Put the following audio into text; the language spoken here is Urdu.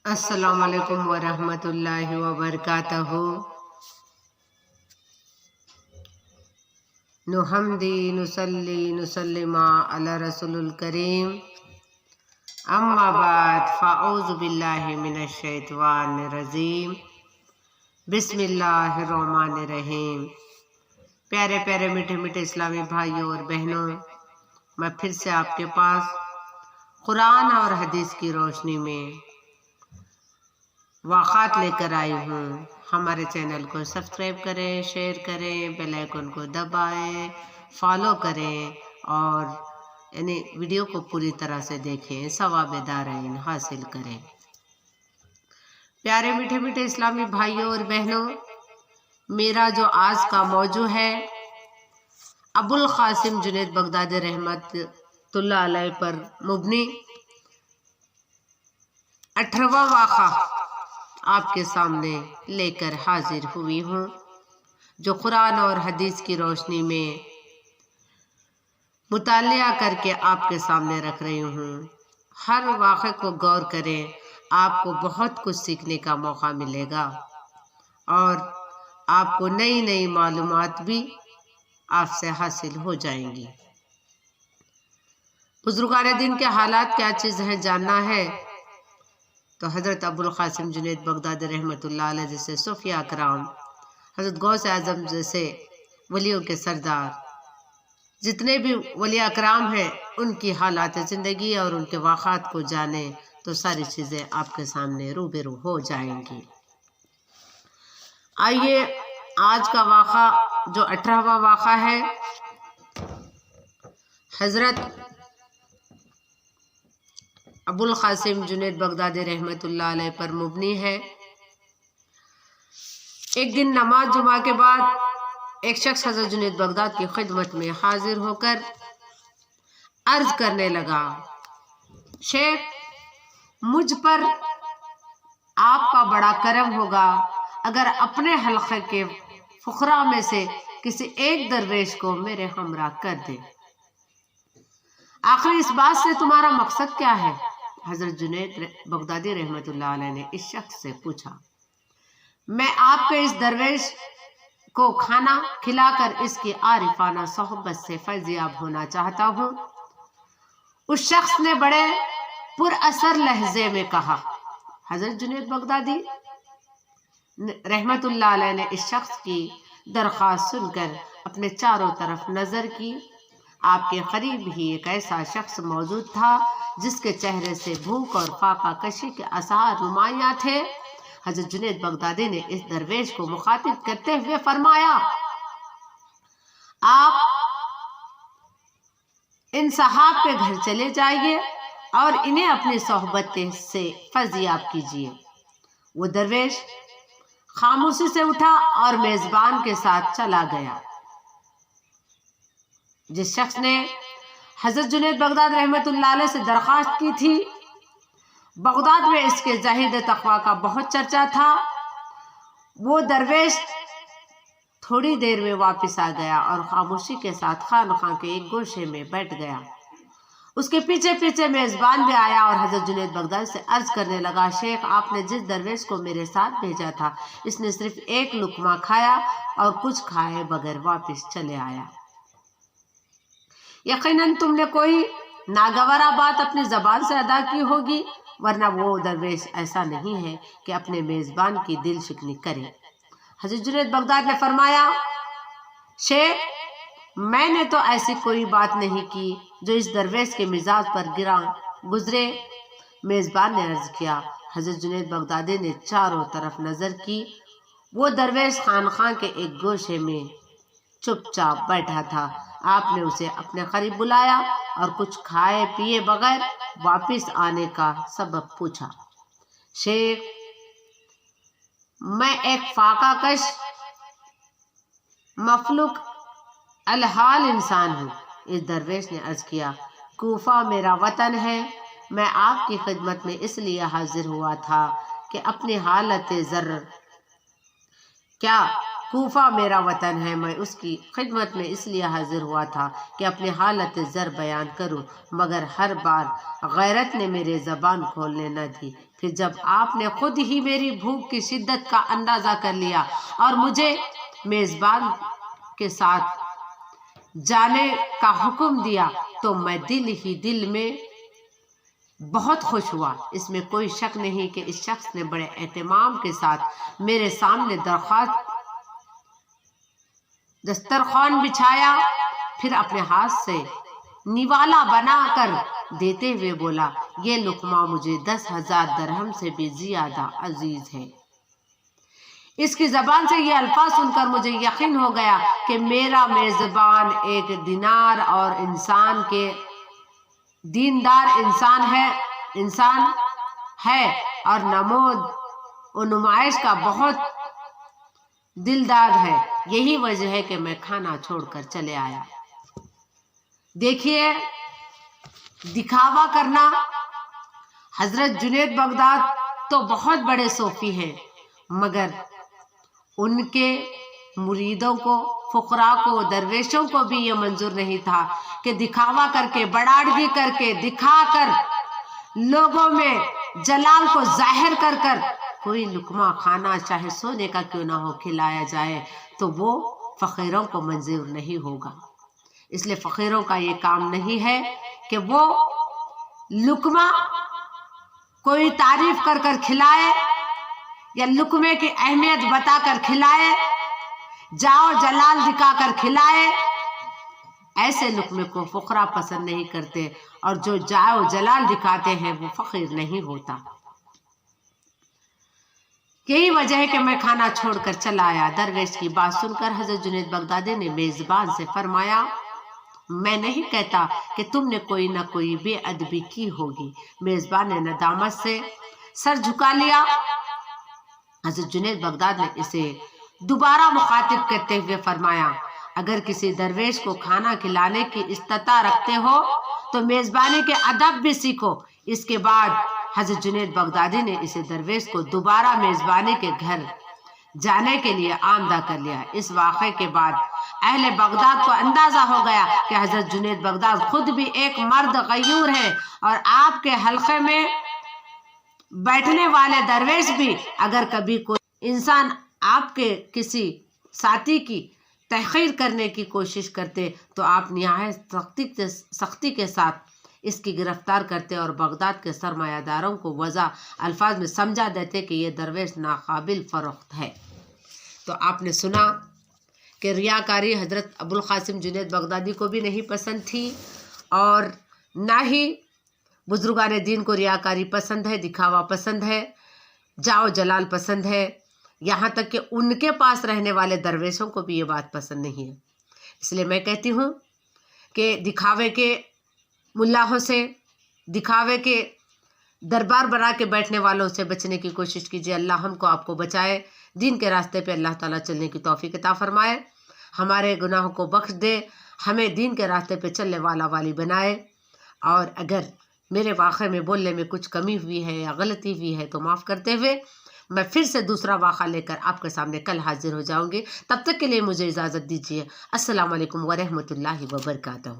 السلام علیکم ورحمۃ اللہ وبرکاتہ۔ نحمدی نصلی نسلم علی رسول الکریم، اما بعد فاعوذ باللہ من الشیطان الرجیم، بسم اللہ الرحمن الرحیم۔ پیارے پیارے میٹھے میٹھے اسلامی بھائیوں اور بہنوں، میں پھر سے آپ کے پاس قرآن اور حدیث کی روشنی میں واقعات لے کر آئی ہوں۔ ہمارے چینل کو سبسکرائب کریں، شیئر کریں، بیل آئیکن کو دبائیں، فالو کریں اور ویڈیو کو پوری طرح سے دیکھیں، ثواب دارین حاصل کریں۔ پیارے میٹھے میٹھے اسلامی بھائیوں اور بہنوں، میرا جو آج کا موضوع ہے ابو القاسم جنید بغدادی رحمت اللہ علیہ پر مبنی 18واں واقعہ آپ کے سامنے لے کر حاضر ہوئی ہوں، جو قرآن اور حدیث کی روشنی میں مطالعہ کر کے آپ کے سامنے رکھ رہی ہوں۔ ہر واقعے کو غور کریں، آپ کو بہت کچھ سیکھنے کا موقع ملے گا اور آپ کو نئی نئی معلومات بھی آپ سے حاصل ہو جائیں گی۔ بزرگان دین کے حالات کیا چیز ہے جاننا ہے تو حضرت ابو القاسم جنید بغدادی رحمت اللہ علیہ جیسے صوفیاء کرام، حضرت غوث اعظم جیسے ولیوں کے سردار، جتنے بھی ولیاء کرام ہیں، ان کی حالات زندگی اور ان کے واقعات کو جانیں تو ساری چیزیں آپ کے سامنے روبرو ہو جائیں گی۔ آئیے آج کا واقعہ جو 18واں واقعہ ہے، حضرت ابو القاسم جنید بغدادی رحمت اللہ علیہ پر مبنی ہے۔ ایک دن نماز جمعہ کے بعد ایک شخص حضرت جنید بغداد کی خدمت میں حاضر ہو کر عرض کرنے لگا، شیخ، مجھ پر آپ کا بڑا کرم ہوگا اگر اپنے حلقے کے فقراء میں سے کسی ایک درویش کو میرے ہمراہ کر دے۔ آخر اس بات سے تمہارا مقصد کیا ہے؟ حضرت جنید بغدادی رحمت اللہ علیہ نے اس شخص سے پوچھا۔ میں آپ کے اس درویش کو کھانا کھلا کر اس کی عارفانہ صحبت سے فیضیاب ہونا چاہتا ہوں۔ اس شخص نے بڑے پر اثر لہجے میں کہا۔ حضرت جنید بغدادی رحمت اللہ علیہ نے اس شخص کی درخواست سن کر اپنے چاروں طرف نظر کی۔ آپ کے قریب ہی ایک ایسا شخص موجود تھا جس کے چہرے سے بھوک اور فاقہ کشی کے آثار نمایاں تھے۔ حضرت جنید بغدادی نے اس درویش کو مخاطب کرتے ہوئے فرمایا، آپ ان صاحب کے گھر چلے جائیے اور انہیں اپنی صحبت سے فیضیاب کیجیے۔ وہ درویش خاموشی سے اٹھا اور میزبان کے ساتھ چلا گیا۔ جس شخص نے حضرت جنید بغداد رحمت اللہ علیہ سے درخواست کی تھی، بغداد میں اس کے زہد تقوی کا بہت چرچا تھا۔ وہ درویش تھوڑی دیر میں واپس آ گیا اور خاموشی کے ساتھ خانقاہ کے ایک گوشے میں بیٹھ گیا۔ اس کے پیچھے پیچھے میزبان بھی آیا اور حضرت جنید بغدادی سے عرض کرنے لگا، شیخ، آپ نے جس درویش کو میرے ساتھ بھیجا تھا، اس نے صرف ایک لقمہ کھایا اور کچھ کھائے بغیر واپس چلے آیا۔ یقیناً تم نے کوئی ناگوارا بات اپنی زبان سے ادا کی ہوگی، ورنہ وہ درویش ایسا نہیں ہے کہ اپنے میزبان کی دل شکنی کرے۔ حضرت جنید بغداد نے فرمایا، شیخ، میں نے تو ایسی کوئی بات نہیں کی جو اس درویش کے مزاج پر گزرے۔ میزبان نے عرض کیا۔ حضرت جنید بغدادی نے چاروں طرف نظر کی۔ وہ درویش خانقاہ کے ایک گوشے میں چپ چاپ بیٹھا تھا۔ آپ نے اسے اپنے قریب بلایا اور کچھ کھائے پیے بغیر واپس آنے کا سبب پوچھا۔ شیخ، میں ایک فاقہ کش مفلوک الحال انسان ہوں۔ اس درویش نے عرض کیا، کوفہ میرا وطن ہے۔ میں آپ کی خدمت میں اس لیے حاضر ہوا تھا کہ اپنی حالت ضرر کیا کوفہ میرا وطن ہے، میں اس کی خدمت میں اس لیے حاضر ہوا تھا کہ اپنی حالت زر بیان کروں، مگر ہر بار غیرت نے میرے زبان کھولنے نہ دی۔ پھر جب آپ نے خود ہی میری بھوک کی شدت کا اندازہ کر لیا اور مجھے میزبان کے ساتھ جانے کا حکم دیا تو میں دل میں بہت خوش ہوا۔ اس میں کوئی شک نہیں کہ اس شخص نے بڑے اہتمام کے ساتھ میرے سامنے دسترخوان بچھایا، پھر اپنے ہاتھ سے نوالا بنا کر دیتے ہوئے بولا، یہ لقمہ مجھے 10,000 درہم سے بھی زیادہ عزیز ہے۔ اس کی زبان سے یہ الفاظ سن کر مجھے یقین ہو گیا کہ میرا میزبان ایک دینار اور دیندار انسان ہے اور نمود و نمائش کا بہت دلدار ہے۔ یہی وجہ ہے کہ میں کھانا چھوڑ کر چلے آیا۔ دیکھیے، دکھاوا کرنا۔ حضرت جنید بغداد تو بہت بڑے صوفی ہیں، مگر ان کے مریدوں کو، فقراء کو، درویشوں کو بھی یہ منظور نہیں تھا کہ دکھاوا کر کے، بڑاڑگی کر کے، دکھا کر، لوگوں میں جلال کو ظاہر کر کر کوئی لقمہ کھانا چاہے سونے کا کیوں نہ ہو کھلایا جائے تو وہ فقیروں کو منظور نہیں ہوگا۔ اس لیے فقیروں کا یہ کام نہیں ہے کہ وہ لقمہ کوئی تعریف کر کر کھلائے یا لقمے کی اہمیت بتا کر کھلائے، جاؤ جلال دکھا کر کھلائے۔ ایسے لقمے کو فقراء پسند نہیں کرتے، اور جو جاؤ جلال دکھاتے ہیں وہ فقیر نہیں ہوتا۔ یہی وجہ ہے کہ میں کھانا چھوڑ کر چلا آیا۔ درویش کی بات سن کر حضرت جنید بغدادی نے میزبان سے فرمایا، میں نہیں کہتا کہ تم نے کوئی نہ کوئی بے ادبی کی ہوگی۔ میزبان نے ندامت سے سر جھکا لیا۔ حضرت جنید بغداد نے اسے دوبارہ مخاطب کرتے ہوئے فرمایا، اگر کسی درویش کو کھانا کھلانے کی استطاعت رکھتے ہو تو میزبانی کے ادب بھی سیکھو۔ اس کے بعد حضرت جنید بغدادی نے اسے درویش کو دوبارہ میزبانی کے گھر جانے کے لیے آمدہ کر لیا۔ اس واقعے کے بعد اہل بغداد کو اندازہ ہو گیا کہ حضرت جنید بغداد خود بھی ایک مرد غیور ہیں، اور آپ کے حلقے میں بیٹھنے والے درویش بھی اگر کبھی کوئی انسان آپ کے کسی ساتھی کی تحقیر کرنے کی کوشش کرتے تو آپ نہایت سختی کے ساتھ اس کی گرفتار کرتے اور بغداد کے سرمایہ داروں کو واضح الفاظ میں سمجھا دیتے کہ یہ درویش ناقابل فروخت ہے۔ تو آپ نے سنا کہ ریاکاری حضرت ابوالقاسم جنید بغدادی کو بھی نہیں پسند تھی، اور نہ ہی بزرگان دین کو ریاکاری پسند ہے، دکھاوا پسند ہے، جاؤ جلال پسند ہے۔ یہاں تک کہ ان کے پاس رہنے والے درویشوں کو بھی یہ بات پسند نہیں ہے۔ اس لیے میں کہتی ہوں کہ دکھاوے کے ملاحوں سے، دکھاوے کے دربار بنا کے بیٹھنے والوں سے بچنے کی کوشش کیجیے۔ اللہ ہم کو آپ کو بچائے، دین کے راستے پہ اللہ تعالیٰ چلنے کی توفیق عطا فرمائے، ہمارے گناہوں کو بخش دے، ہمیں دین کے راستے پہ چلنے والی بنائے۔ اور اگر میرے واقعے میں بولنے میں کچھ کمی ہوئی ہے یا غلطی ہوئی ہے تو معاف کرتے ہوئے میں پھر سے دوسرا واقعہ لے کر آپ کے سامنے کل حاضر ہو جاؤں گی۔ تب تک کے لیے مجھے اجازت دیجیے۔ السلام علیکم ورحمۃ اللہ وبرکاتہ۔